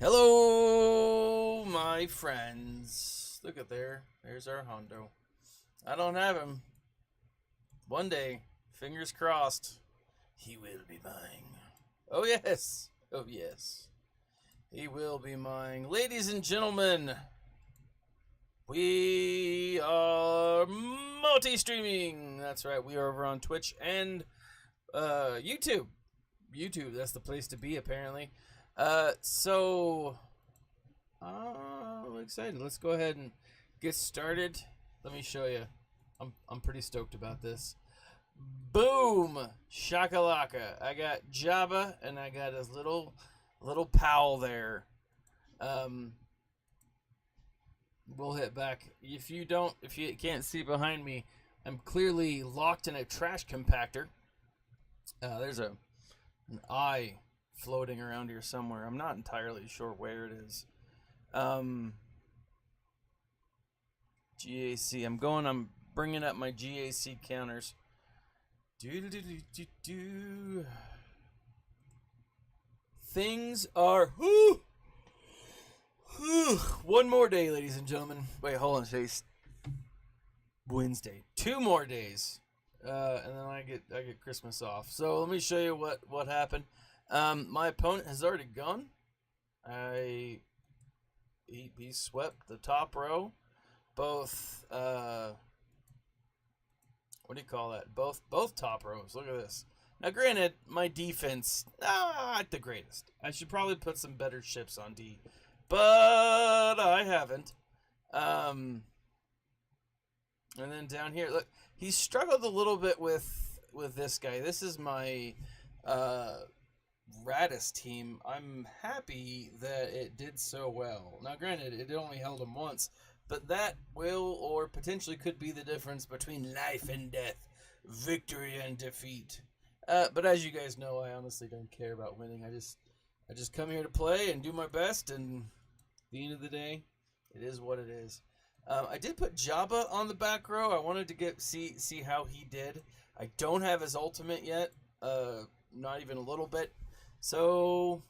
Hello, my friends. Look at there. There's our Hondo. I don't have him. One day, fingers crossed, he will be mine. Oh, yes. Oh, yes. He will be mine. Ladies and gentlemen, we are multi-streaming. That's right. We are over on Twitch and YouTube. YouTube, that's the place to be, apparently. I'm excited. Let's go ahead and get started. Let me show you. I'm pretty stoked about this. Boom! Shakalaka. I got Jabba and I got his little pal there. We'll hit back. If you can't see behind me, I'm clearly locked in a trash compactor. There's an eye floating around here somewhere. I'm not entirely sure where it is. GAC. I'm bringing up my GAC counters. Things are one more day, ladies and gentlemen. Wait, hold on. Today's Wednesday. 2 more days, and then I get Christmas off. So let me show you what happened. My opponent has already gone. He swept the top row. Both what do you call that? Both top rows. Look at this. Now, granted, my defense not the greatest. I should probably put some better ships on D, but I haven't. And then down here, look, he struggled a little bit with this guy. This is my Radis team. I'm happy that it did so well. Now, granted, it only held him once, but that will or potentially could be the difference between life and death, victory and defeat. But as you guys know, I honestly don't care about winning. I just come here to play and do my best, and at the end of the day, it is what it is. I did put Jabba on the back row. I wanted to see how he did. I don't have his ultimate yet, not even a little bit. So,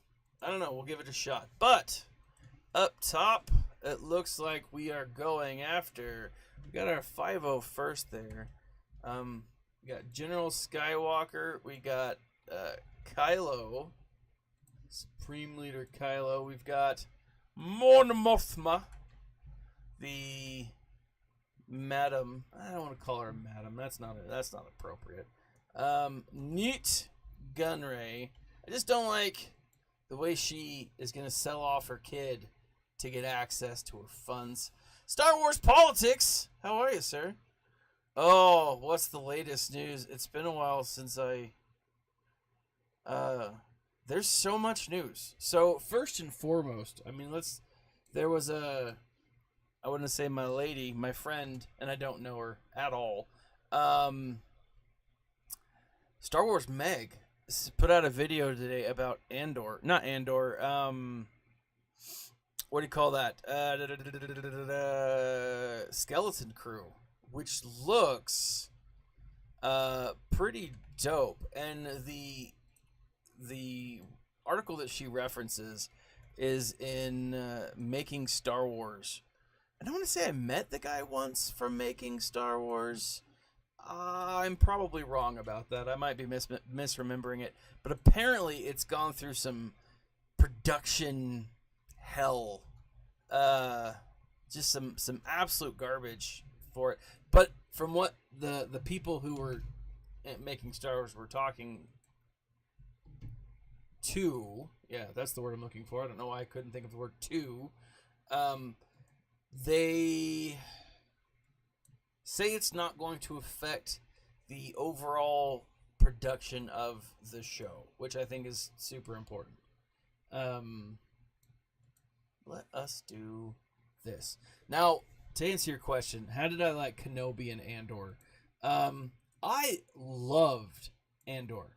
I don't know. We'll give it a shot. But, up top, it looks like we are going after. We got our 5-0 first there. We got General Skywalker. We got Kylo. Supreme Leader Kylo. We've got Mon Mothma. The Madam. I don't want to call her Madam. That's not appropriate. Newt Gunray. I just don't like the way she is going to sell off her kid to get access to her funds. Star Wars politics. How are you, sir? Oh, what's the latest news? It's been a while since I. There's so much news. So first and foremost, I mean, there was a. I wouldn't say my lady, my friend, and I don't know her at all. Star Wars Meg put out a video today about Andor. Not Andor. What do you call that? Skeleton Crew, which looks pretty dope. And the article that she references is in Making Star Wars. And I want to say I met the guy once from Making Star Wars. I'm probably wrong about that. I might be misremembering it. But apparently it's gone through some production hell. Just some absolute garbage for it. But from what the people who were making Star Wars were talking to, yeah, that's the word I'm looking for. I don't know why I couldn't think of the word to. They say it's not going to affect the overall production of the show, which I think is super important. Let us do this. Now, to answer your question, how did I like Kenobi and Andor? I loved Andor.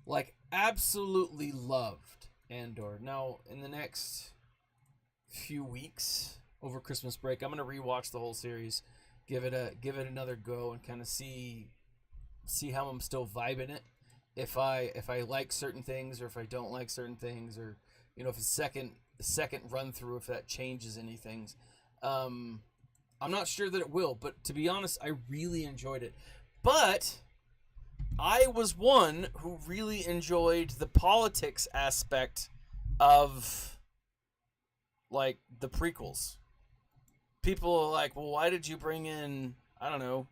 Like, absolutely loved Andor. Now, in the next few weeks over Christmas break, I'm gonna rewatch the whole series, give it another go, and kind of see how I'm still vibing it. If I like certain things, or if I don't like certain things, or you know, if a second run through, if that changes anything. I'm not sure that it will, but to be honest, I really enjoyed it. But I was one who really enjoyed the politics aspect of, like, the prequels. People are like, well, why did you bring in, I don't know,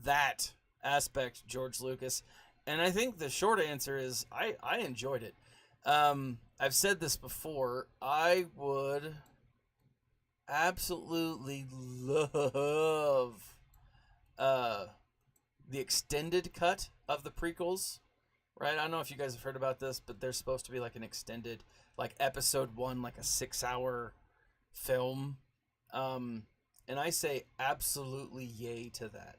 that aspect, George Lucas? And I think the short answer is I enjoyed it. I've said this before. I would absolutely love the extended cut of the prequels, right? I don't know if you guys have heard about this, but there's supposed to be like an extended, like episode 1, like a 6-hour film. And I say absolutely yay to that.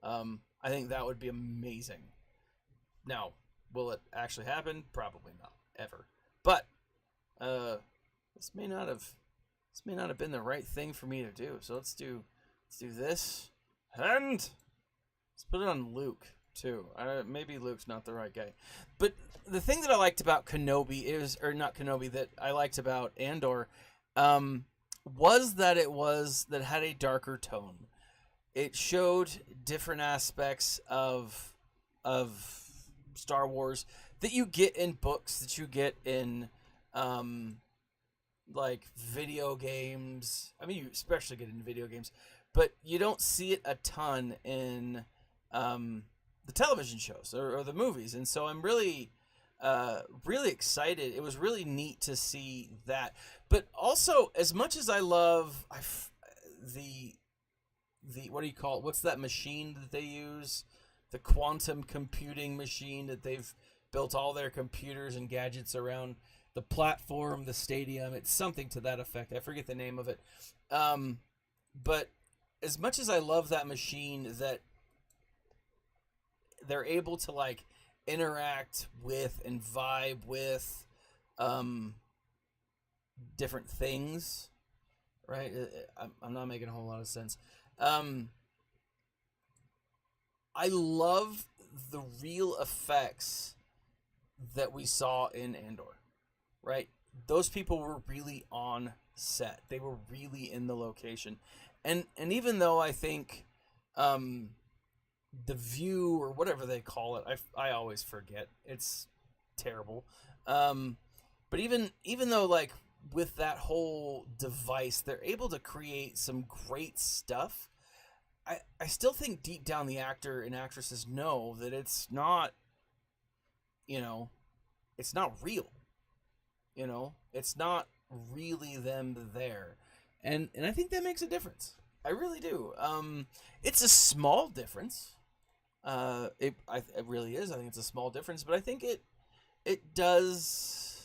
I think that would be amazing. Now, will it actually happen? Probably not, ever. But this may not have been the right thing for me to do. So let's do this, and let's put it on Luke too. Maybe Luke's not the right guy, but the thing that I liked about Kenobi that I liked about Andor, was that it had a darker tone. It showed different aspects of Star Wars that you get in books, that you get in like video games. I mean, you especially get in video games, but you don't see it a ton in the television shows or the movies. And so I'm really excited. It was really neat to see that. But also, as much as I love the what do you call it? What's that machine that they use? The quantum computing machine that they've built all their computers and gadgets around. The platform, the stadium, it's something to that effect. I forget the name of it. But as much as I love that machine, that they're able to like interact with and vibe with different things, right? I'm not making a whole lot of sense. I love the real effects that we saw in Andor, right? Those people were really on set. They were really in the location. And even though I think the view, or whatever they call it, I always forget. It's terrible. But even though, like, with that whole device, they're able to create some great stuff, I still think deep down the actor and actresses know that it's not, it's not real. It's not really them there. And I think that makes a difference. I really do. It's a small difference. It really is. I think it's a small difference, but I think it does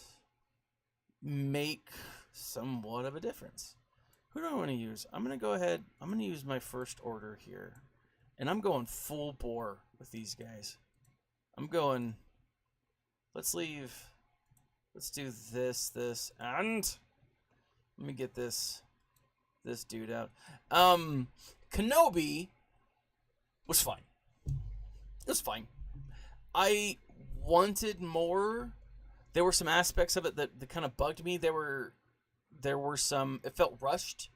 make somewhat of a difference. Who do I want to use? I'm going to go ahead. I'm going to use my first order here. And I'm going full bore with these guys. I'm going, let's do this, and let me get this dude out. Kenobi was fine. It was fine. I wanted more. There were some aspects of it that kind of bugged me. There were some, it felt rushed,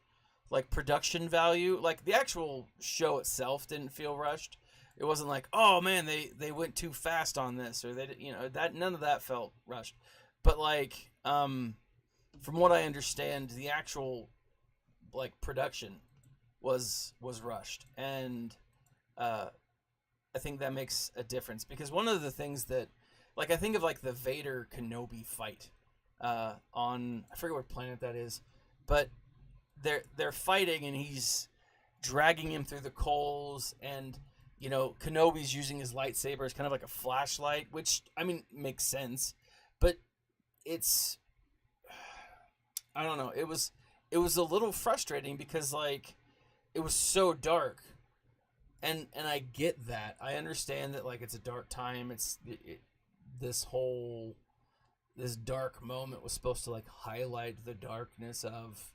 like production value. Like the actual show itself didn't feel rushed. It wasn't like, oh man, they went too fast on this, or that none of that felt rushed. But like, from what I understand, the actual like production was rushed, and I think that makes a difference, because one of the things that, like, I think of like the Vader Kenobi fight on, I forget what planet that is, but they're fighting and he's dragging him through the coals, and Kenobi's using his lightsaber as kind of like a flashlight, which, I mean, makes sense, but it's, I don't know, it was a little frustrating because, like, it was so dark, and I get that. I understand that, like, it's a dark time. This dark moment was supposed to, like, highlight the darkness of,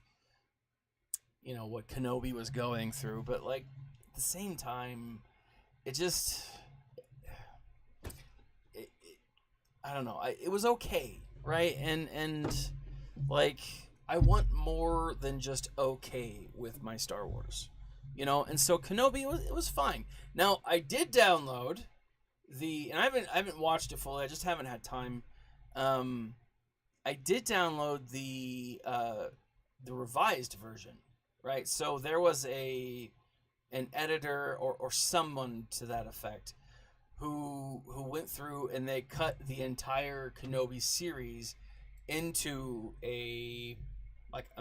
what Kenobi was going through, but, like, at the same time, it just, I don't know. It was okay. right? And like I want more than just okay with my Star Wars, you know. And so Kenobi was fine. Now I did download and I haven't watched it fully. I just haven't had time. I did download the revised version, right? So there was an editor or someone to that effect who went through and they cut the entire Kenobi series into a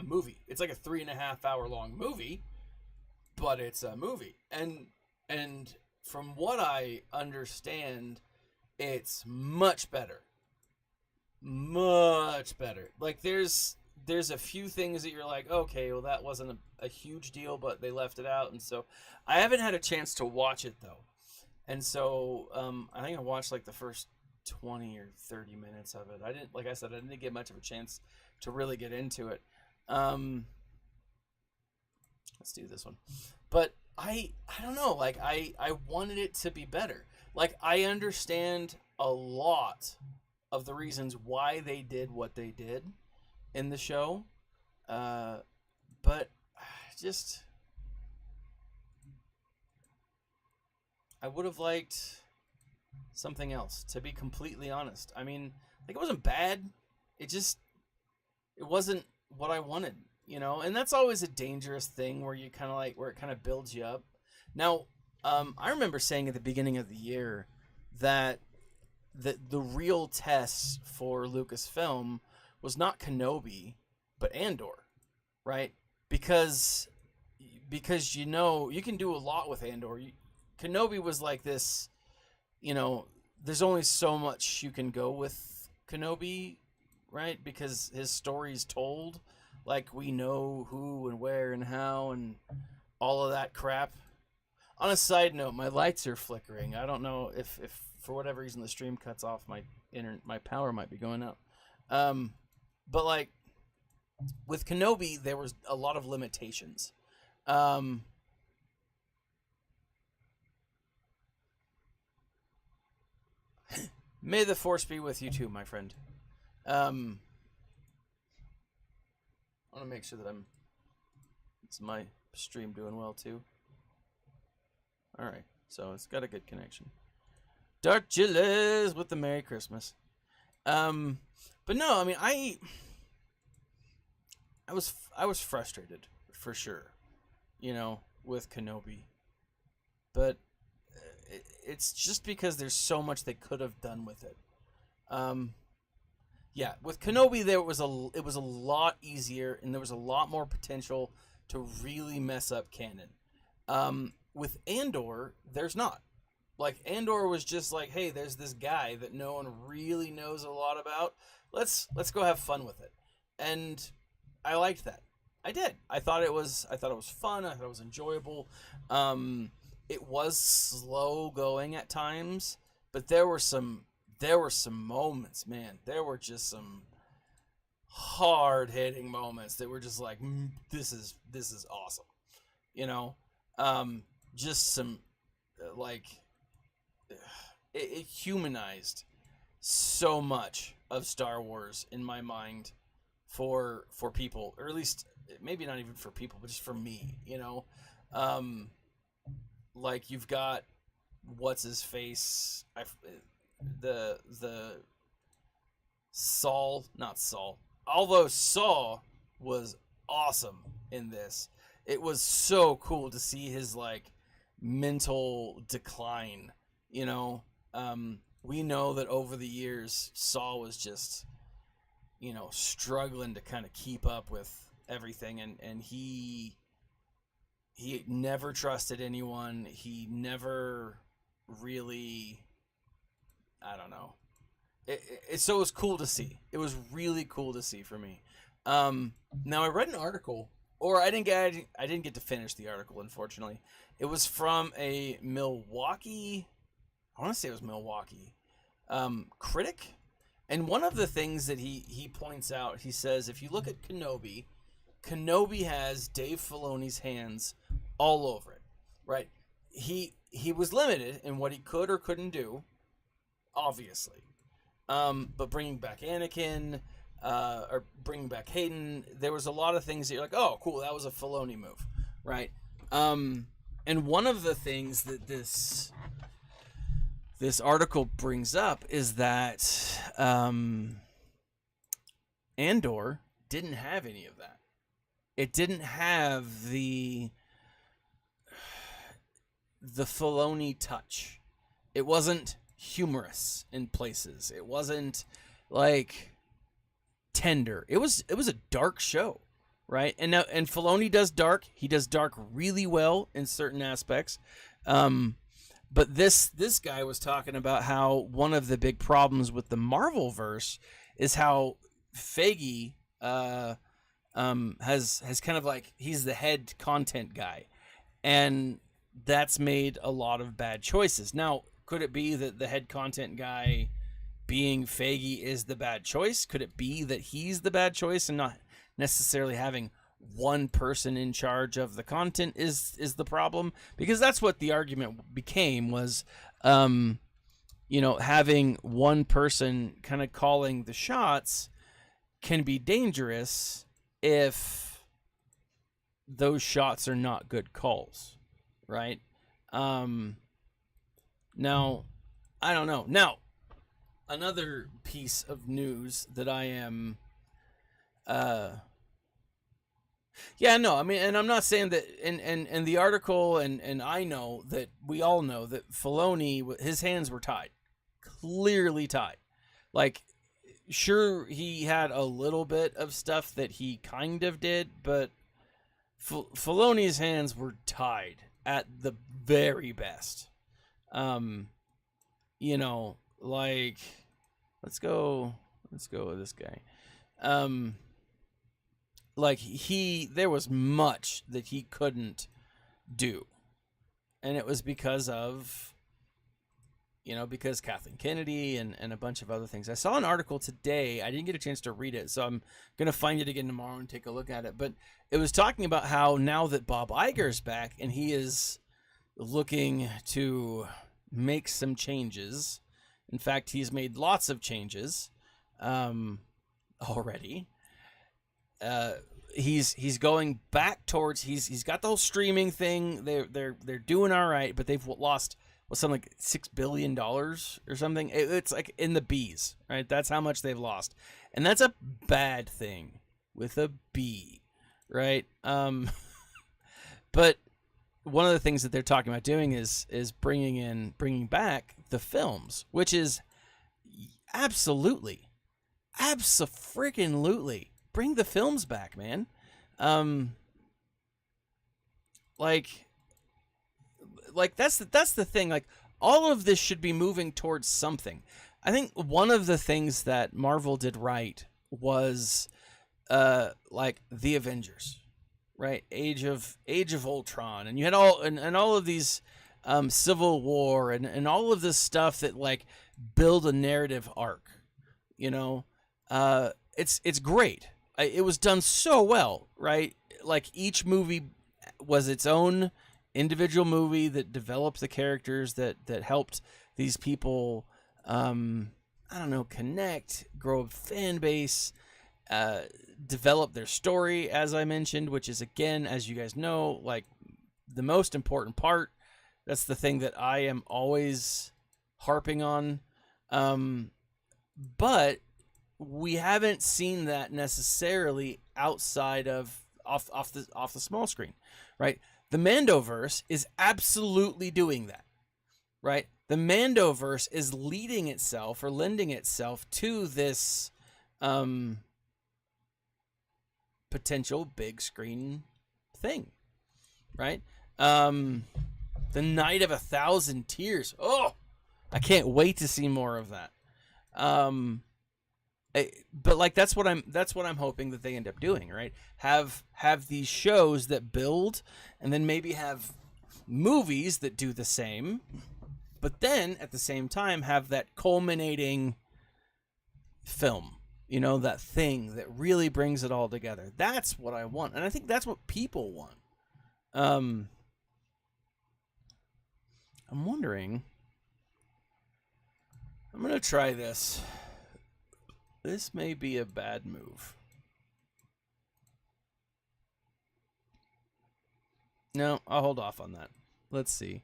movie. It's like a 3.5 hour long movie, but it's a movie. And from what I understand, it's much better. Much better. Like there's a few things that you're like, okay, well that wasn't a huge deal, but they left it out. And so I haven't had a chance to watch it though. And so I think I watched like the first 20 or 30 minutes of it. I didn't, like I said, I didn't get much of a chance to really get into it. Let's do this one. But I don't know, like I wanted it to be better. Like I understand a lot of the reasons why they did what they did in the show. But just I would have liked something else, to be completely honest. I mean, like it wasn't bad. It wasn't what I wanted, you know? And that's always a dangerous thing where you kind of like, where it kind of builds you up. Now, I remember saying at the beginning of the year that the real test for Lucasfilm was not Kenobi, but Andor, right? Because you know, you can do a lot with Andor. Kenobi was like this, you know, there's only so much you can go with Kenobi, right? Because his story's told. Like, we know who and where and how and all of that crap. On a side note, my lights are flickering. I don't know if for whatever reason the stream cuts off, my power might be going out. But like with Kenobi, there was a lot of limitations. May the Force be with you too, my friend. I want to make sure that it's my stream doing well too. All right, so it's got a good connection. Dark Gilles with the Merry Christmas. But no, I mean, I was frustrated for sure, you know, with Kenobi. But it's just because there's so much they could have done with it. Yeah, with Kenobi it was a lot easier and there was a lot more potential to really mess up canon. With Andor, there's not. Like, Andor was just like, hey, there's this guy that no one really knows a lot about. Let's go have fun with it. And I liked that. I did. I thought it was fun. I thought it was enjoyable. It was slow going at times, but there were some moments, man. There were just some hard-hitting moments that were just like, this is awesome. You know? Just some like it humanized so much of Star Wars in my mind for people, or at least maybe not even for people, but just for me, you know. Like you've got what's his face, the Saul, not Saul. Although Saul was awesome in this, it was so cool to see his like mental decline, you know. We know that over the years Saul was just, you know, struggling to kind of keep up with everything, and he never trusted anyone. He never really, I don't know. So it was cool to see. It was really cool to see for me. Now I read an article, or I didn't get to finish the article, unfortunately. It was from a Milwaukee, I want to say it was Milwaukee, critic. And one of the things that he points out, he says, if you look at Kenobi has Dave Filoni's hands all over it, right? He was limited in what he could or couldn't do, obviously. But bringing back Anakin, or bringing back Hayden, there was a lot of things that you're like, oh, cool, that was a Filoni move, right? And one of the things that this article brings up is that Andor didn't have any of that. It didn't have the Filoni touch. It wasn't humorous in places. It wasn't like tender. It was a dark show, right? And Filoni does dark. He does dark really well in certain aspects. But this guy was talking about how one of the big problems with the Marvel verse is how Feige has kind of like, he's the head content guy, and that's made a lot of bad choices. Now, could it be that the head content guy being Feige is the bad choice? Could it be that he's the bad choice and not necessarily having one person in charge of the content is the problem? Because that's what the argument became, was having one person kind of calling the shots can be dangerous if those shots are not good calls, right? Now, I don't know. Now, another piece of news that I am and I'm not saying that in the article, and I know that we all know that Filoni, his hands were tied, clearly tied. Like, sure, he had a little bit of stuff that he kind of did, but Filoni's hands were tied at the very best. Like, let's go with this guy. Like, there was much that he couldn't do, and it was because of, because Kathleen Kennedy and a bunch of other things. I saw an article today. I didn't get a chance to read it, so I'm going to find it again tomorrow and take a look at it. But it was talking about how now that Bob Iger's back and he is looking to make some changes. In fact, he's made lots of changes already. He's going back towards, he's got the whole streaming thing. They're doing all right, but they've lost something like $6 billion or something. It's like in the B's, right? That's how much they've lost, and that's a bad thing with a B, right? But one of the things that they're talking about doing is bringing back the films, which is absolutely bring the films back, man. Like that's the thing. Like, all of this should be moving towards something. I think one of the things that Marvel did right was like the Avengers, right? Age of Ultron, and you had all of these Civil War and all of this stuff that like build a narrative arc. It's great. It was done so well, right? Like, each movie was its own individual movie that developed the characters that helped these people, connect, grow a fan base, develop their story, as I mentioned, which is, again, as you guys know, like, the most important part. That's the thing that I am always harping on. But we haven't seen that necessarily outside of off the small screen, right? The Mandoverse is absolutely doing that, right? The Mandoverse is lending itself to this potential big screen thing, right? The Night of 1,000 Tears. Oh, I can't wait to see more of that. But like, that's what I'm hoping that they end up doing, right? Have these shows that build, and then maybe have movies that do the same, but then at the same time have that culminating film, that thing that really brings it all together. That's what I want, and I think that's what people want. I'm wondering, I'm gonna try this. This may be a bad move. No, I'll hold off on that. Let's see.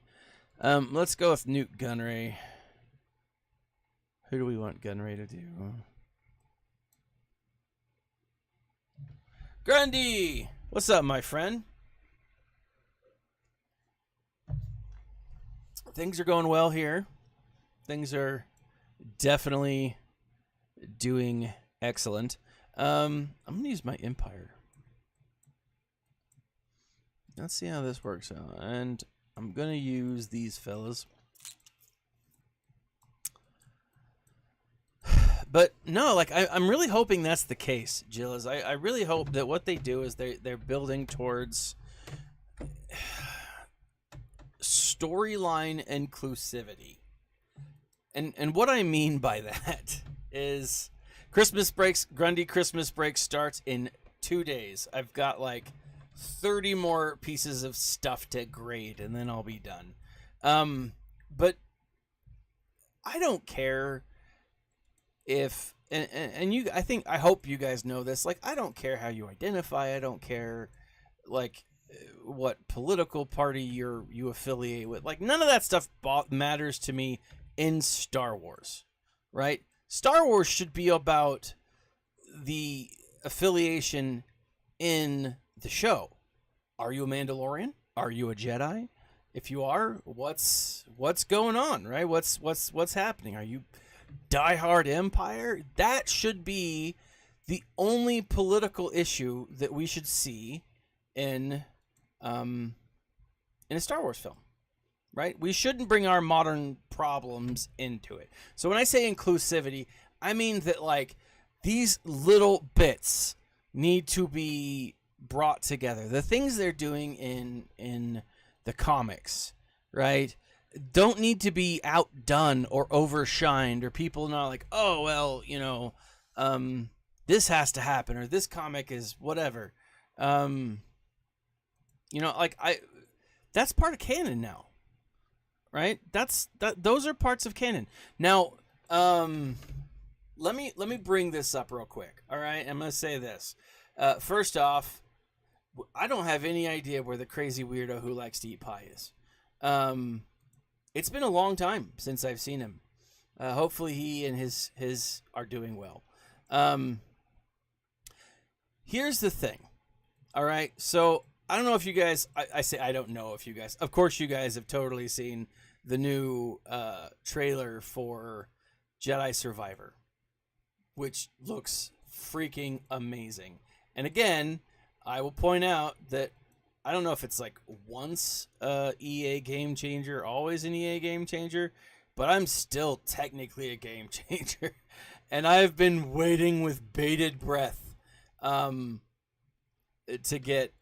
Let's go with Newt Gunray. Who do we want Gunray to do? Grundy! What's up, my friend? Things are going well here. Things are definitely doing excellent. I'm going to use my Empire. Let's see how this works out. And I'm going to use these fellas. But no, like I'm really hoping that's the case, Jill. I really hope that what they do is they're building towards storyline inclusivity. And what I mean by that is Grundy Christmas break starts in 2 days. I've got like 30 more pieces of stuff to grade and then I'll be done. But I don't care if I hope you guys know this. Like, I don't care how you identify. I don't care like what political party you affiliate with. Like, none of that stuff matters to me in Star Wars, right? Star Wars should be about the affiliation in the show. Are you a Mandalorian? Are you a Jedi? If you are, what's going on, right? What's happening? Are you diehard Empire? That should be the only political issue that we should see in a Star Wars film, right? We shouldn't bring our modern problems into it. So when I say inclusivity, I mean that like these little bits need to be brought together. The things they're doing in the comics, right, don't need to be outdone or overshined, or people not like, oh well, you know, this has to happen, or this comic is whatever. You know, like that's part of canon now, right? Those are parts of canon. Now, let me bring this up real quick. All right, I'm gonna say this. First off, I don't have any idea where the crazy weirdo who likes to eat pie is. It's been a long time since I've seen him. Hopefully he and his are doing well. Here's the thing. All right, so I don't know if you guys, I say I don't know if you guys, of course you guys have totally seen the new trailer for Jedi Survivor, which looks freaking amazing. And again, I will point out that I don't know if it's like once EA game changer, always an EA game changer, but I'm still technically a game changer. And I've been waiting with bated breath to get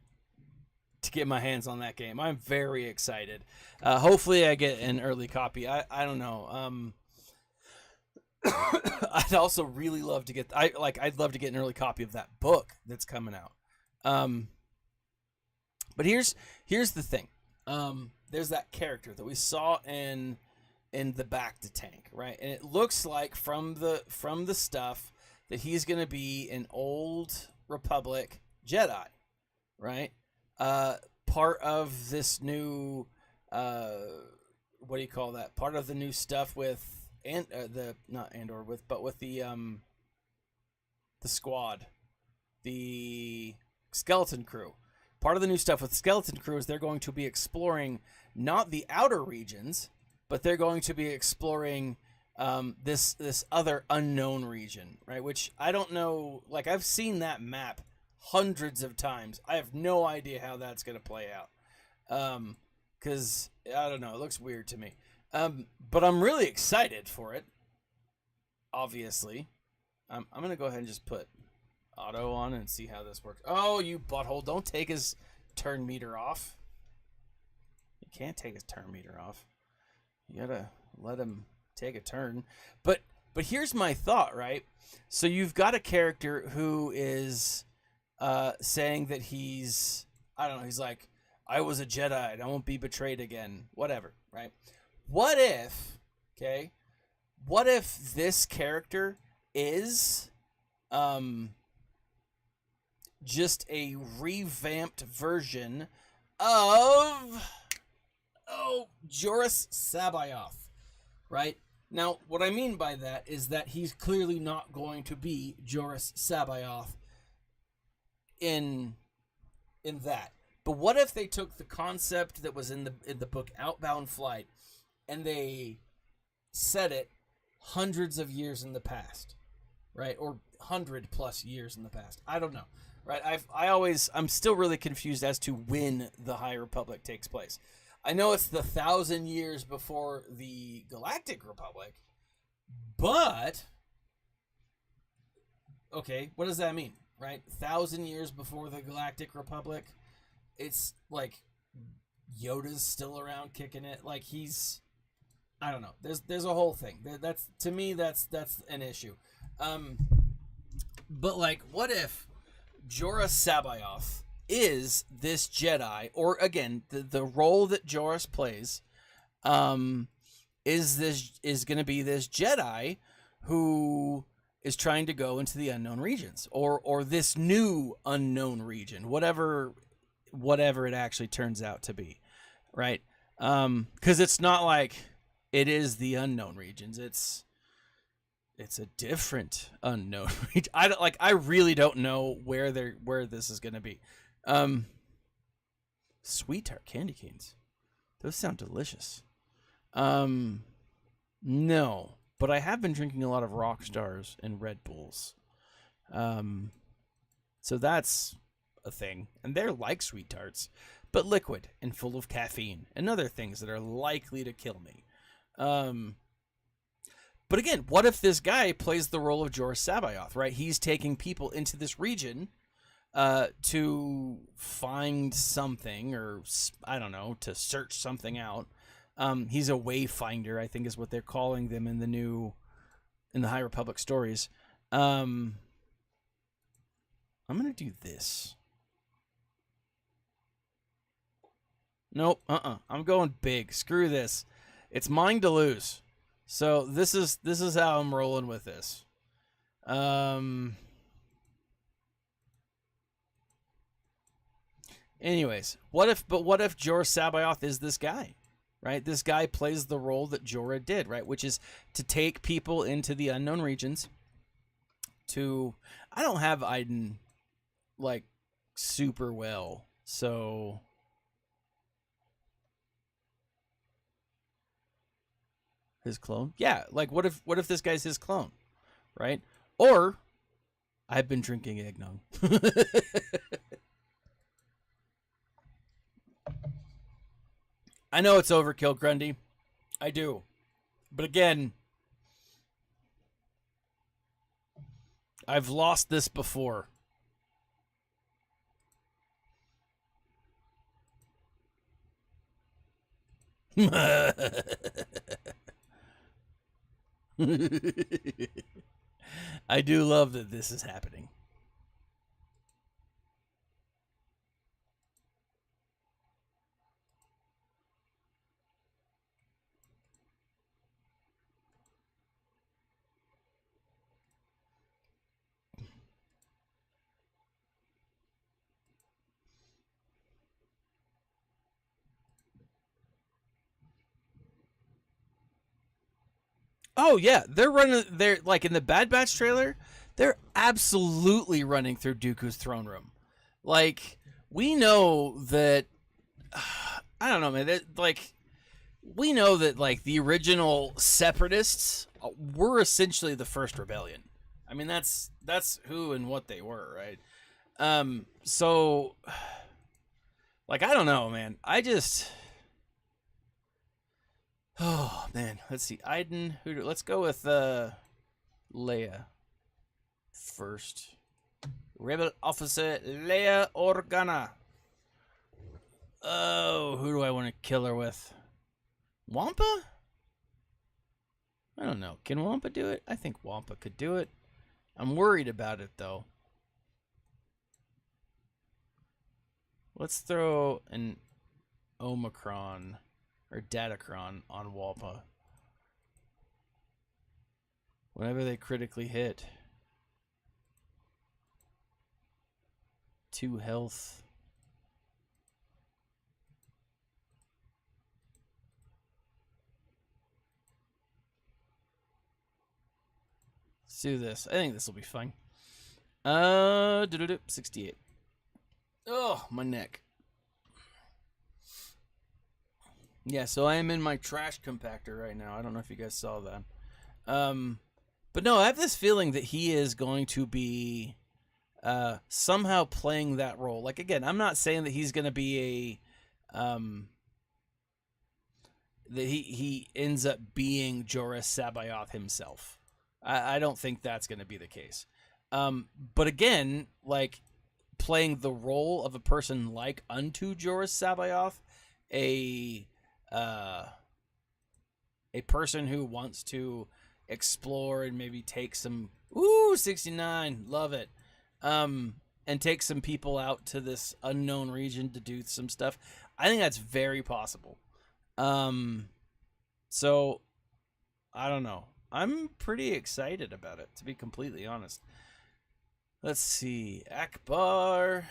my hands on that game. I'm very excited. Hopefully I get an early copy. I don't know. I'd also really love to get I'd love to get an early copy of that book that's coming out. But here's the thing. There's that character that we saw in the back to tank, right? And it looks like from the stuff that he's going to be an old Republic Jedi, right? Part of this new what do you call that? Part of the new stuff with the squad, the skeleton crew. Part of the new stuff with skeleton crew is they're going to be exploring not the outer regions, but they're going to be exploring this other unknown region, right? Which I don't know. Like, I've seen that map hundreds of times. I have no idea how that's going to play out. Because I don't know, it looks weird to me. But I'm really excited for it. Obviously, I'm gonna go ahead and just put auto on and see how this works. Oh, you butthole! Don't take his turn meter off. You can't take his turn meter off. You gotta let him take a turn. But here's my thought, right? So you've got a character who is saying that he's, I don't know, he's like, I was a Jedi and I won't be betrayed again. Whatever, right? What if this character is just a revamped version of Joris Sabayoth, right? Now, what I mean by that is that he's clearly not going to be Joris Sabayoth in that. But what if they took the concept that was in the book Outbound Flight and they set it hundreds of years in the past, right? Or 100+ years in the past. I don't know, right? I'm still really confused as to when the High Republic takes place. I know it's the 1,000 years before the Galactic Republic, but okay, what does that mean, right? 1,000 years before the Galactic Republic, it's like Yoda's still around kicking it. Like I don't know. There's a whole thing. That's to me that's an issue. But like, what if Joris Sabayoth is this Jedi, or again, the role that Joris plays, is going to be this Jedi who is trying to go into the unknown regions, or this new unknown region, whatever it actually turns out to be, right? Because it's not like it is the unknown regions. It's a different unknown region. I really don't know where this is going to be. Sweet tart candy canes. Those sound delicious. No, but I have been drinking a lot of Rock Stars and Red Bulls. So that's a thing. And they're like sweet tarts, but liquid and full of caffeine and other things that are likely to kill me. But again, what if this guy plays the role of Joris Sabayoth, right? He's taking people into this region to find something, or I don't know, to search something out. He's a wayfinder, I think is what they're calling them in the High Republic stories. I'm going to do this. Nope, I'm going big. Screw this. It's mine to lose. So this is how I'm rolling with this. Anyways, what if Joris Sabayoth is this guy, right? This guy plays the role that Jorah did, right? Which is to take people into the unknown regions. I don't have Iden like super well, so his clone? Yeah, like what if this guy's his clone, right? Or I've been drinking eggnog. I know it's overkill, Grundy. I do. But again, I've lost this before. I do love that this is happening. Oh yeah, they're like in the Bad Batch trailer, they're absolutely running through Dooku's throne room. Like, we know that I don't know, man, we know that like the original separatists were essentially the first rebellion. I mean, that's who and what they were, right? So like, I don't know, man. Oh man, let's see. Iden, let's go with Leia first. Rebel officer Leia Organa. Oh, who do I want to kill her with? Wampa? I don't know. Can Wampa do it? I think Wampa could do it. I'm worried about it though. Let's throw an Omicron or Datacron on Wampa. Whenever they critically hit. 2 health. Let's do this. I think this will be fine. 68. Oh, my neck. Yeah, so I am in my trash compactor right now. I don't know if you guys saw that. But no, I have this feeling that he is going to be somehow playing that role. Like, again, I'm not saying that he's going to be that he ends up being Joris Sabayoth himself. I don't think that's going to be the case. But again, like, playing the role of a person like unto Joris Sabayoth, a person who wants to explore and maybe take some 69, love it, and take some people out to this unknown region to do some stuff. I think that's very possible. So I don't know. I'm pretty excited about it, to be completely honest. Let's see. Akbar.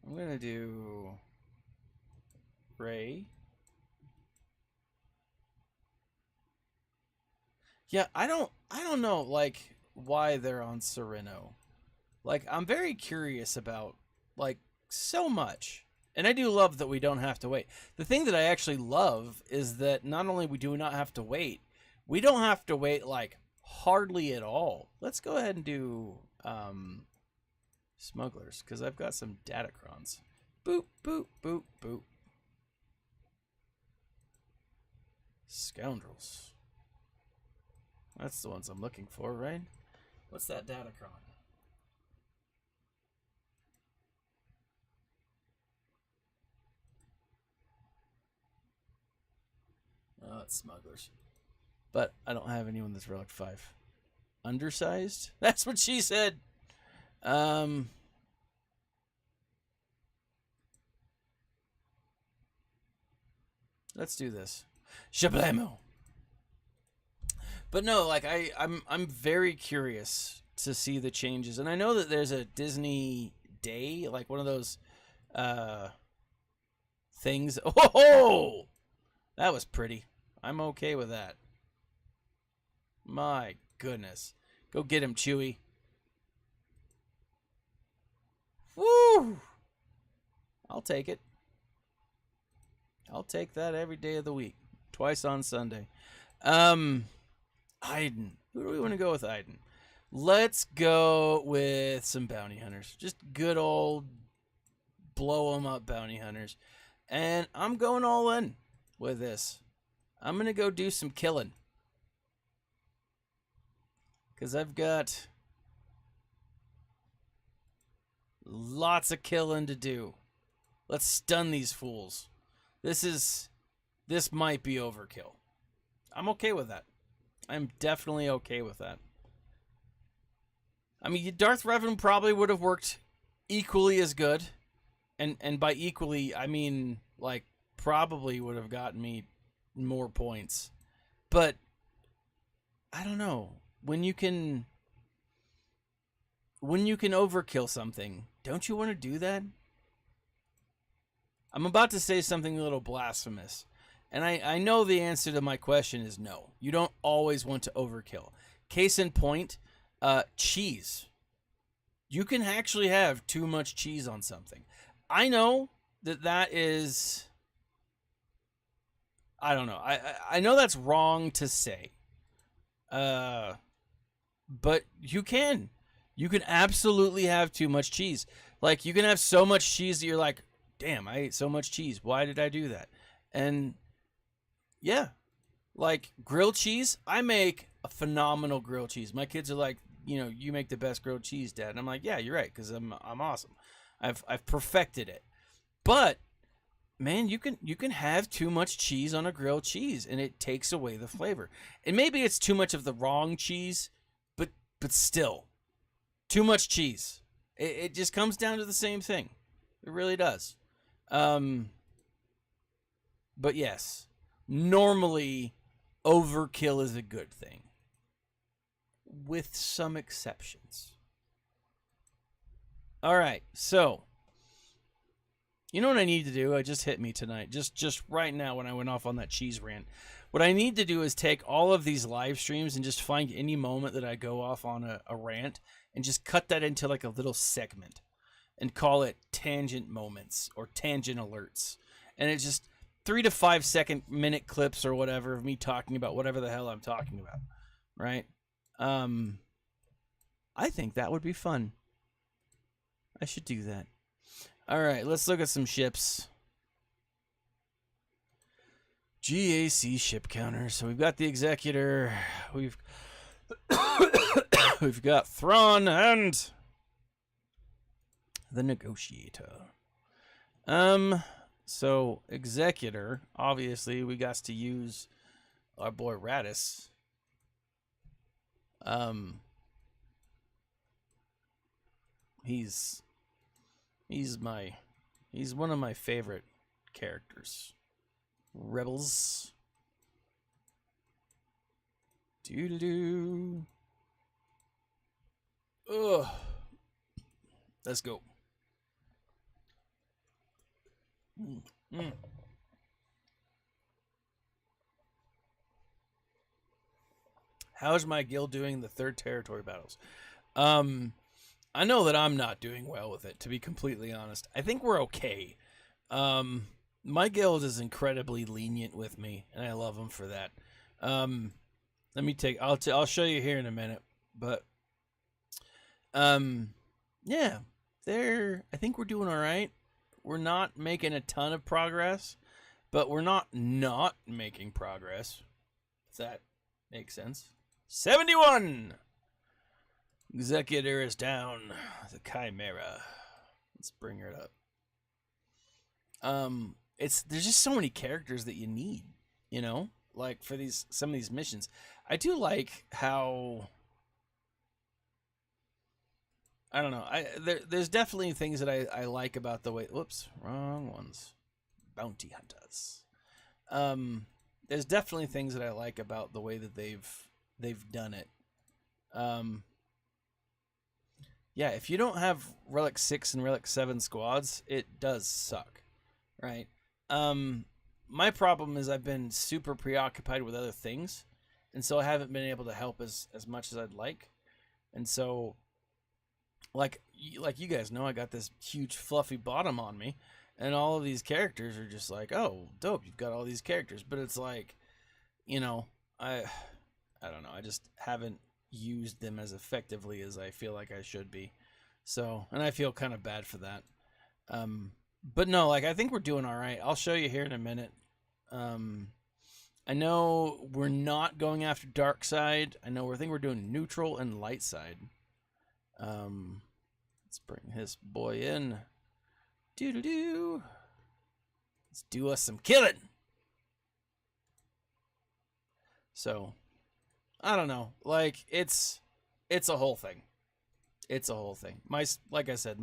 I'm going to do Ray. Yeah, I don't know, like, why they're on Sereno. Like, I'm very curious about, like, so much. And I do love that we don't have to wait. The thing that I actually love is that not only we do not have to wait, we don't have to wait, like, hardly at all. Let's go ahead and do smugglers, because I've got some datacrons. Boop, boop, boop, boop. Scoundrels. That's the ones I'm looking for, right? What's that datacron? Oh, it's smugglers. But I don't have anyone that's Relic 5. Undersized? That's what she said. Let's do this. Shablamo. But no, like, I'm very curious to see the changes. And I know that there's a Disney Day, like one of those things. Oh, that was pretty. I'm okay with that. My goodness. Go get him, Chewie. Woo! I'll take it. I'll take that every day of the week. Twice on Sunday. Iden. Who do we want to go with, Iden? Let's go with some bounty hunters. Just good old blow 'em up bounty hunters. And I'm going all in with this. I'm going to go do some killing. Because I've got lots of killing to do. Let's stun these fools. This might be overkill. I'm okay with that. I'm definitely okay with that. I mean, Darth Revan probably would have worked equally as good. And by equally, I mean, like, probably would have gotten me more points. But I don't know. When you can overkill something, don't you want to do that? I'm about to say something a little blasphemous. And I know the answer to my question is no. You don't always want to overkill. Case in point, cheese. You can actually have too much cheese on something. I know that is... I don't know. I know that's wrong to say. But you can. You can absolutely have too much cheese. Like, you can have so much cheese that you're like, damn, I ate so much cheese. Why did I do that? And yeah, like grilled cheese, I make a phenomenal grilled cheese. My kids are like, you make the best grilled cheese, Dad. And I'm like, yeah, you're right, because I'm awesome. I've perfected it. But man, you can have too much cheese on a grilled cheese, and it takes away the flavor. And maybe it's too much of the wrong cheese, but still, too much cheese. It just comes down to the same thing. It really does. But yes, normally overkill is a good thing, with some exceptions. All right, so you know what I need to do? It just hit me tonight, just right now when I went off on that cheese rant. What I need to do is take all of these live streams and just find any moment that I go off on a rant and just cut that into like a little segment and call it tangent moments or tangent alerts. And it's just 3 to 5 second minute clips or whatever of me talking about whatever the hell I'm talking about, right? I think that would be fun. I should do that. All right, let's look at some ships. GAC ship counter. So we've got the Executor. We've we've got Thrawn and the Negotiator. So Executor, obviously we got to use our boy Radis. He's one of my favorite characters. Rebels. Doo-doo-doo. Ugh. Let's go. How's my guild doing in the 3rd territory battles? I know that I'm not doing well with it, to be completely honest. I think we're okay. My guild is incredibly lenient with me, and I love them for that. Let me take. I'll show you here in a minute, but yeah, I think we're doing all right. We're not making a ton of progress, but we're not making progress. If that makes sense. 71. Executor is down. The Chimera. Let's bring her up. There's just so many characters that you need, you know, like for some of these missions. I do like how, I don't know. There's definitely things that I like about the way. Whoops, wrong ones. Bounty hunters. There's definitely things that I like about the way that they've done it. Yeah, if you don't have Relic 6 and Relic 7 squads, it does suck, right? My problem is I've been super preoccupied with other things, and so I haven't been able to help as much as I'd like. And so, like you guys know, I got this huge fluffy bottom on me, and all of these characters are just like, oh, dope, you've got all these characters. But it's like, you know, I don't know, I just haven't used them as effectively as I feel like I should be. So, and I feel kind of bad for that. But no, like, I think we're doing all right. I'll show you here in a minute. I know we're not going after dark side. I think we're doing neutral and light side. Let's bring this boy in. Doo-doo-doo. Let's do us some killing. So, I don't know. Like, it's a whole thing. It's a whole thing. Like I said,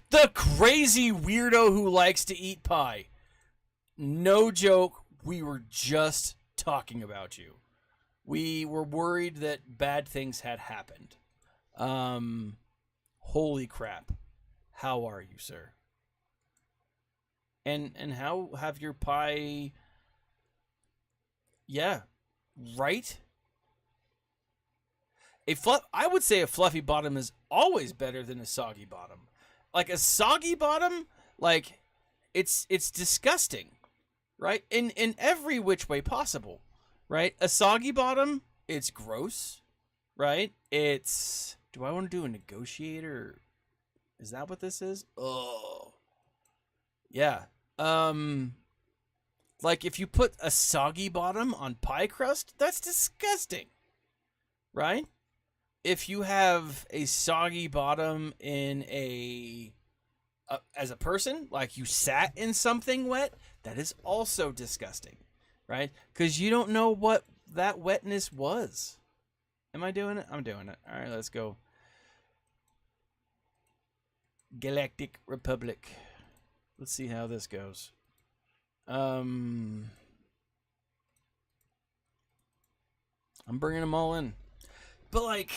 the crazy weirdo who likes to eat pie. No joke. We were just talking about you. We were worried that bad things had happened. Holy crap. How are you, sir? And how have your pie? Yeah, right? I would say a fluffy bottom is always better than a soggy bottom. Like a soggy bottom, like it's disgusting, right? In every which way possible, right? A soggy bottom, it's gross, right? Do I want to do a negotiator? Is that what this is? Oh, yeah. Like if you put a soggy bottom on pie crust, that's disgusting, right? If you have a soggy bottom in as a person, like you sat in something wet, that is also disgusting, right? Because you don't know what that wetness was. Am I doing it? I'm doing it. All right, let's go. Galactic Republic. Let's see how this goes. I'm bringing them all in. But, like,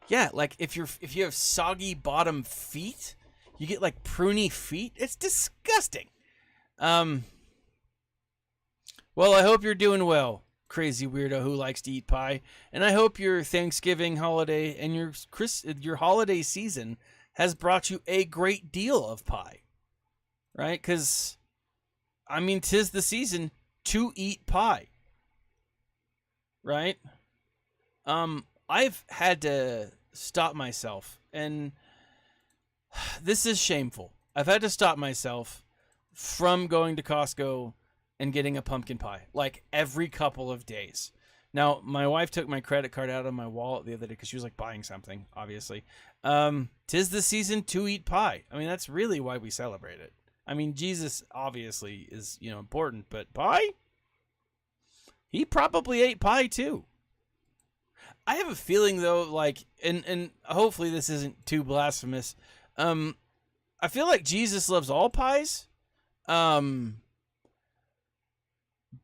Yeah, like if you have soggy bottom feet, you get like pruny feet. It's disgusting. Well, I hope you're doing well, crazy weirdo who likes to eat pie, and I hope your Thanksgiving holiday and your holiday season has brought you a great deal of pie, right? Because, I mean, 'tis the season to eat pie, right? I've had to stop myself, and this is shameful. I've had to stop myself from going to Costco and getting a pumpkin pie, like every couple of days. Now, my wife took my credit card out of my wallet the other day because she was like buying something, obviously. 'Tis the season to eat pie. I mean, that's really why we celebrate it. I mean, Jesus obviously is, important, but pie? He probably ate pie too. I have a feeling though, like, and hopefully this isn't too blasphemous. I feel like Jesus loves all pies.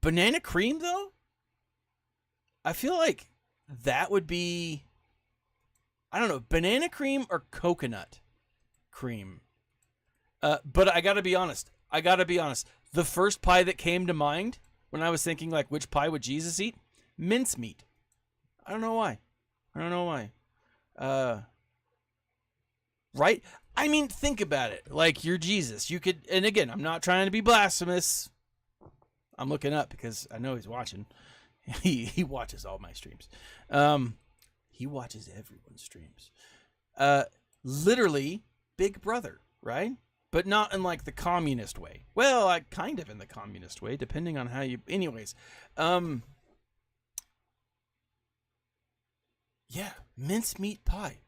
Banana cream though? I feel like that would be, I don't know, banana cream or coconut cream. But I gotta be honest. The first pie that came to mind when I was thinking like which pie would Jesus eat? Mincemeat. I don't know why. Right? I mean, think about it. Like, you're Jesus. You could, and again, I'm not trying to be blasphemous. I'm looking up because I know he's watching. He watches all my streams. He watches everyone's streams. Literally, Big Brother, right? But not in like the communist way. Well, kind of in the communist way, depending on how you. Anyways, yeah, mincemeat pie.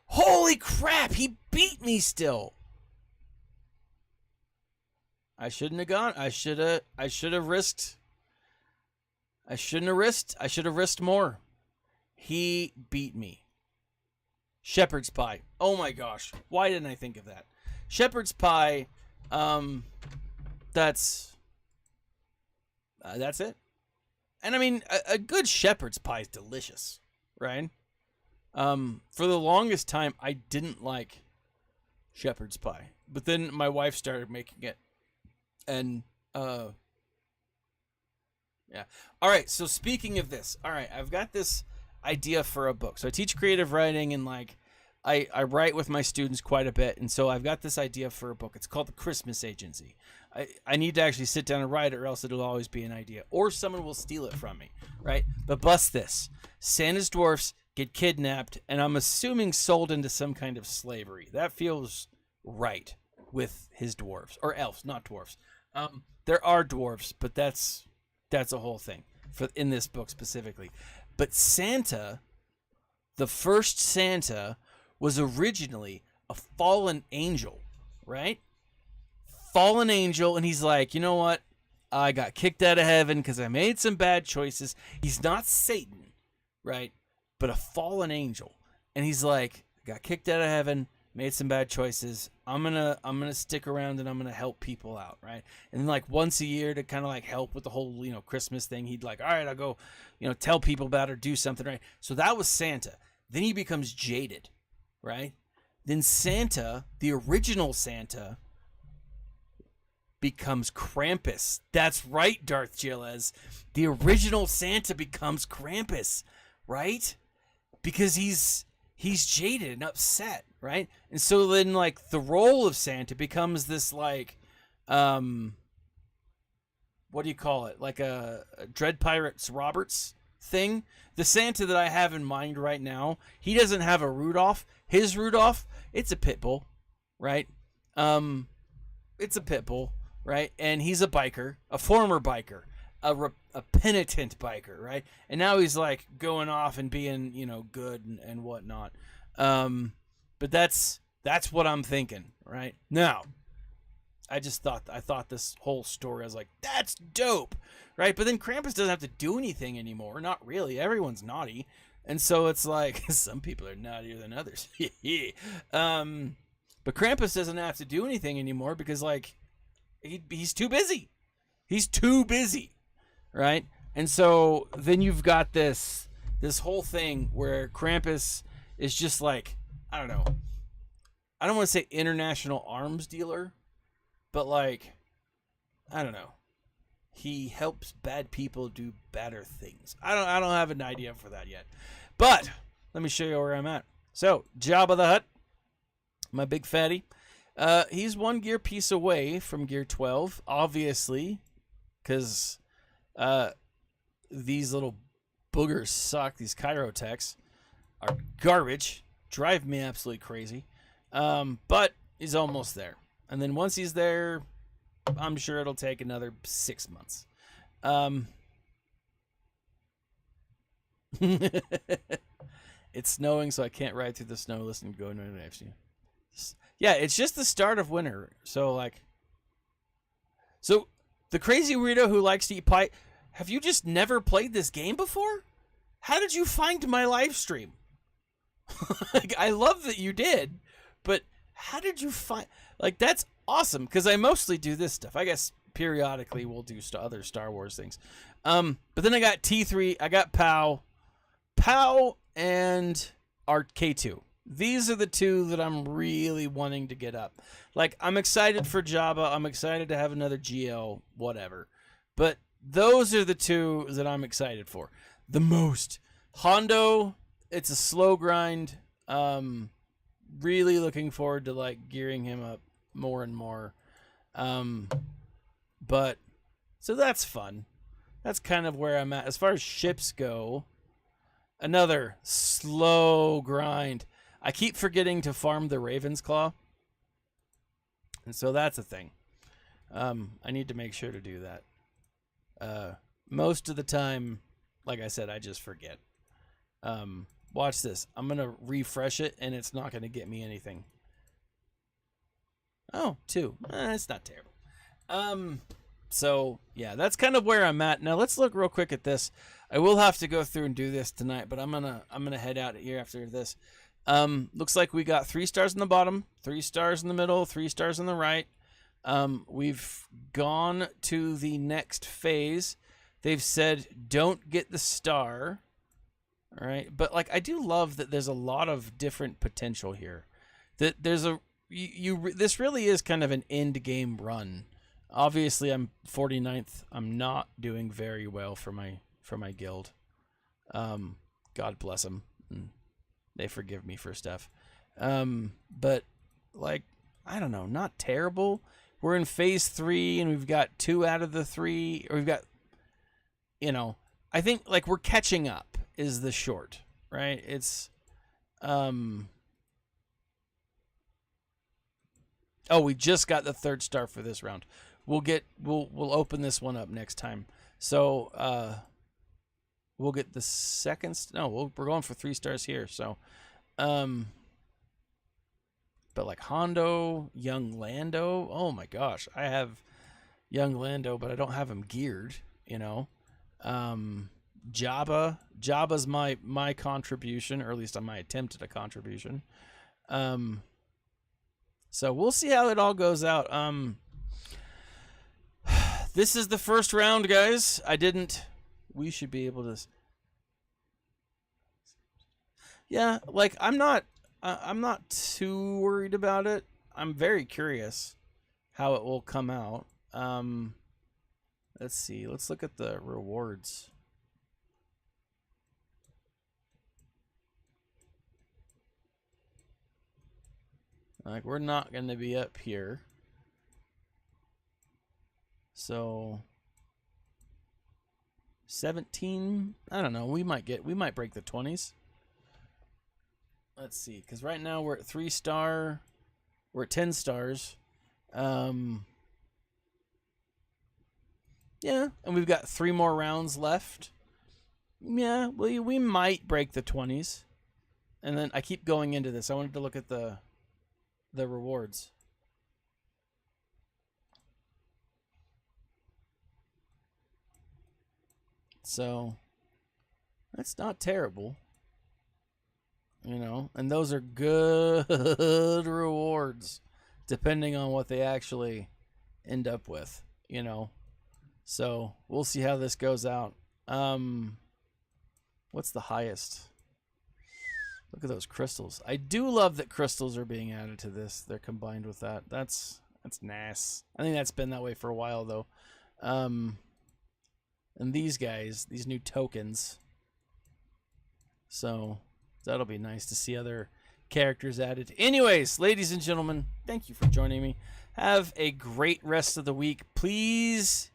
Holy crap! He beat me still. I shouldn't have gone. I should have risked. I shouldn't have risked. I should have risked more. He beat me. Shepherd's pie. Oh my gosh. Why didn't I think of that? Shepherd's pie. That's it. And I mean, a good shepherd's pie is delicious, right? For the longest time, I didn't like shepherd's pie, but then my wife started making it, and yeah. All right. So speaking of this, all right, I've got this idea for a book. So I teach creative writing, and like I write with my students quite a bit, and so I've got this idea for a book. It's called The Christmas Agency. I need to actually sit down and write it, or else it'll always be an idea, or someone will steal it from me, right? But bust this: Santa's dwarfs get kidnapped, and I'm assuming sold into some kind of slavery. That feels right with his dwarves, or elves, not dwarfs. There are dwarves, but that's a whole thing in this book specifically. But Santa, the first Santa, was originally a fallen angel, right? Fallen angel, and he's like, you know what? I got kicked out of heaven because I made some bad choices. He's not Satan, right? But a fallen angel. And he's like, got kicked out of heaven, made some bad choices. I'm gonna stick around and I'm gonna help people out, right? And then like once a year to kind of like help with the whole, Christmas thing, he'd like, all right, I'll go, tell people about it or do something, right? So that was Santa. Then he becomes jaded, right? Then Santa, the original Santa, becomes Krampus. That's right, Darth Gilles. The original Santa becomes Krampus, right? Because he's jaded and upset, right? And so then like the role of Santa becomes this like what do you call it? Like a Dread Pirates Roberts thing. The Santa that I have in mind right now, he doesn't have a Rudolph. His Rudolph, it's a pit bull, right? It's a pit bull, right? And he's a biker, a former biker, a penitent biker, right? And now he's like going off and being, good and whatnot. But that's what I'm thinking, right? Now, I thought this whole story, I was like, that's dope, right? But then Krampus doesn't have to do anything anymore. Not really. Everyone's naughty. And so it's like, some people are naughtier than others. But Krampus doesn't have to do anything anymore because like, he's too busy. He's too busy, right? And so then you've got this this whole thing where Krampus is just like, I don't know. I don't want to say international arms dealer, but like, I don't know. He helps bad people do better things. I don't have an idea for that yet. But let me show you where I'm at. So, Jabba the Hutt, my big fatty. He's one gear piece away from gear 12, obviously, because these little boogers suck. These Chirotechs are garbage. Drive me absolutely crazy. But he's almost there. And then once he's there, I'm sure it'll take another 6 months. It's snowing, so I can't ride through the snow listening to Go No Knives. Yeah, it's just the start of winter. So the crazy weirdo who likes to eat pie, have you just never played this game before? How did you find my live stream? Like, I love that you did, but how did you find... Like, that's awesome, because I mostly do this stuff. I guess periodically we'll do other Star Wars things. But then I got T3, I got POW, and K2. These are the two that I'm really wanting to get up. Like, I'm excited for Jabba. I'm excited to have another GL, whatever. But those are the two that I'm excited for the most. Hondo, it's a slow grind. Really looking forward to, like, gearing him up more and more. But, so that's fun. That's kind of where I'm at. As far as ships go, another slow grind. I keep forgetting to farm the Raven's Claw. And so that's a thing. I need to make sure to do that. Most of the time, like I said, I just forget. Watch this. I'm going to refresh it, and it's not going to get me anything. Oh, 2. It's not terrible. So, yeah, that's kind of where I'm at. Now, let's look real quick at this. I will have to go through and do this tonight, but I'm gonna head out here after this. Looks like we got 3 stars in the bottom, 3 stars in the middle, 3 stars on the right. We've gone to the next phase. They've said don't get the star. All right, but like I do love that there's a lot of different potential here. That there's a this really is kind of an end game run. Obviously, I'm 49th. I'm not doing very well for my guild. God bless them. They forgive me for stuff. But like, I don't know, not terrible. We're in phase 3 and we've got 2 out of the 3, or we've got, I think like we're catching up is the short, right? It's, oh, we just got the 3rd star for this round. We'll open this one up next time. So, we'll get the 2nd. No, we're going for 3 stars here. So, but like Hondo, Young Lando. Oh my gosh, I have Young Lando, but I don't have him geared. Jabba's my contribution, or at least my attempt at a contribution. So we'll see how it all goes out. This is the first round, guys. We should be able to. Yeah, like I'm not too worried about it. I'm very curious how it will come out. Let's see. Let's look at the rewards. Like, we're not going to be up here. So 17, I don't know, we might break the 20s. Let's see, because right now we're at 3 star, we're at 10 stars. Yeah, and we've got 3 more rounds left. Yeah, we might break the 20s. And then I keep going into this. I wanted to look at the rewards. So that's not terrible, and those are good rewards depending on what they actually end up with, So we'll see how this goes out. We'll What's the highest? Look at those crystals. I do love that crystals are being added to this. They're combined with that. That's nice. I think that's been that way for a while though. And these guys, these new tokens. So that'll be nice to see other characters added. Anyways, ladies and gentlemen, thank you for joining me. Have a great rest of the week. Please.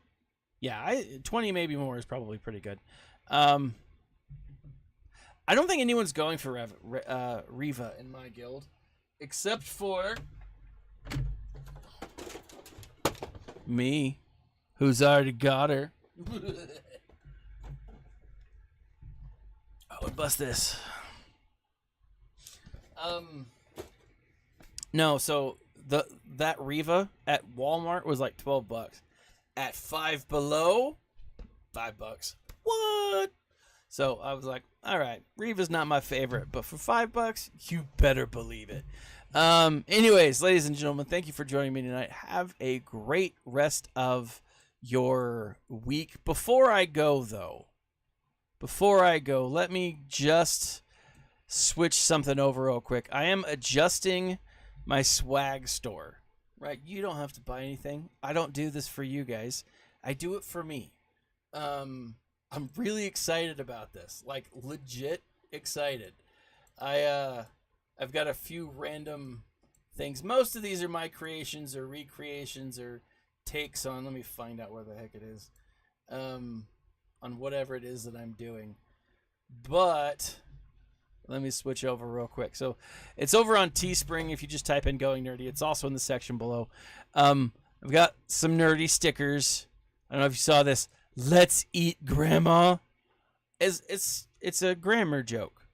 Yeah, 20 maybe more is probably pretty good. I don't think anyone's going for Riva in my guild, except for me, who's already got her. I would bust this. No, so that Riva at Walmart was like $12. At Five Below, $5. What? So I was like, all right, Riva's not my favorite, but for $5, you better believe it. Anyways, ladies and gentlemen, thank you for joining me tonight. Have a great rest of your week. Before I go, let me just switch something over real quick. I am adjusting my swag store. Right? You don't have to buy anything. I don't do this for you guys. I do it for me. I'm really excited about this. Like, legit excited. I've got a few random things. Most of these are my creations or recreations or takes on. Let me find out where the heck it is. On whatever it is that I'm doing. But let me switch over real quick. So it's over on Teespring. If you just type in Going Nerdy, it's also in the section below. I've got some nerdy stickers. I don't know if you saw this. Let's eat grandma. It's a grammar joke.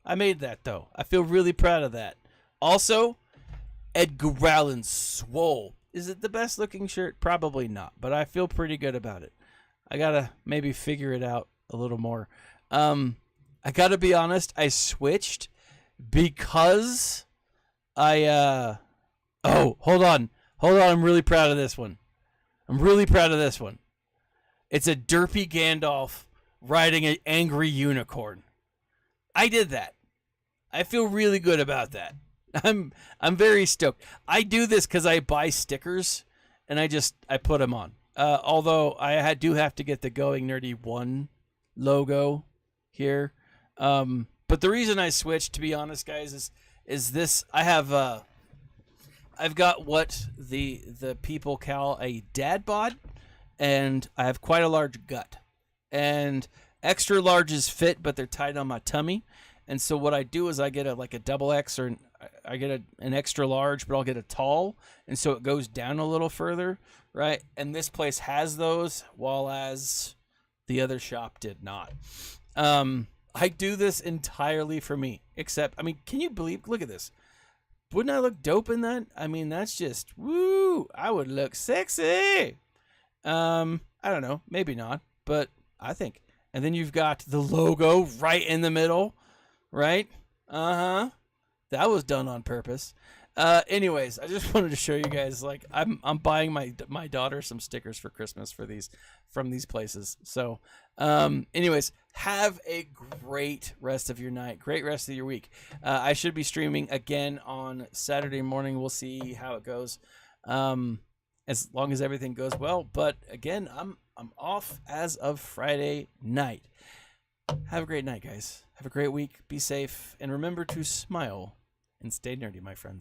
I made that though. I feel really proud of that. Also, Edgar Allan Swole. Is it the best looking shirt? Probably not, but I feel pretty good about it. I gotta maybe figure it out a little more. I gotta be honest, I switched because oh, hold on, I'm really proud of this one. It's a derpy Gandalf riding an angry unicorn. I did that. I feel really good about that. I'm very stoked. I do this because I buy stickers and I put them on. Although I do have to get the Going Nerdy 1 logo here. But the reason I switched, to be honest, guys, is this. I've got what the people call a dad bod, and I have quite a large gut. And extra larges fit, but they're tight on my tummy. And so what I do is I get a double X, or I get an extra large, but I'll get a tall, and so it goes down a little further, right? And this place has those, while as the other shop did not. I do this entirely for me, except, I mean, can you believe, look at this. Wouldn't I look dope in that? I mean, that's just, woo, I would look sexy. I don't know, maybe not, but I think. And then you've got the logo right in the middle, right? That was done on purpose. Anyways, I just wanted to show you guys, like, I'm buying my daughter some stickers for Christmas from these places. So, anyways, have a great rest of your night, great rest of your week. I should be streaming again on Saturday morning. We'll see how it goes, as long as everything goes well. But again, I'm off as of Friday night. Have a great night, guys. Have a great week. Be safe, and remember to smile and stay nerdy, my friends.